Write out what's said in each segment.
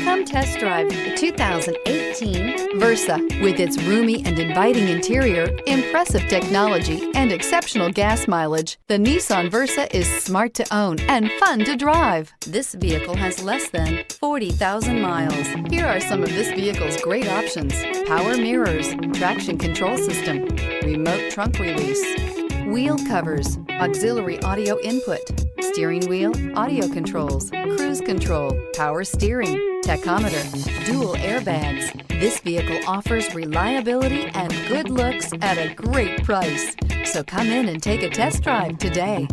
Come test drive the 2018 Versa. With its roomy and inviting interior, impressive technology, and exceptional gas mileage, the Nissan Versa is smart to own and fun to drive. This vehicle has less than 40,000 miles. Here are some of this vehicle's great options: power mirrors, traction control system, remote trunk release, wheel covers, auxiliary audio input, steering wheel audio controls, cruise control, power steering, tachometer, dual airbags. This vehicle offers reliability and good looks at a great price. So come in and take a test drive today.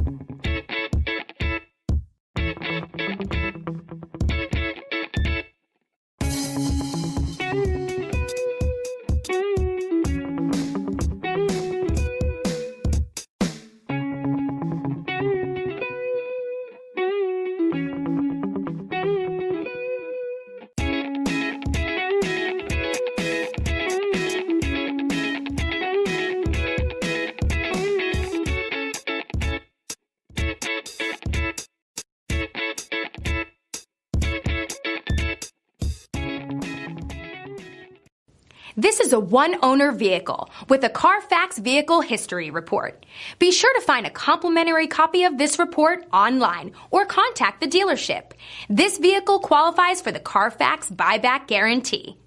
This is a one-owner vehicle with a Carfax Vehicle History Report. Be sure to find a complimentary copy of this report online or contact the dealership. This vehicle qualifies for the Carfax Buyback Guarantee.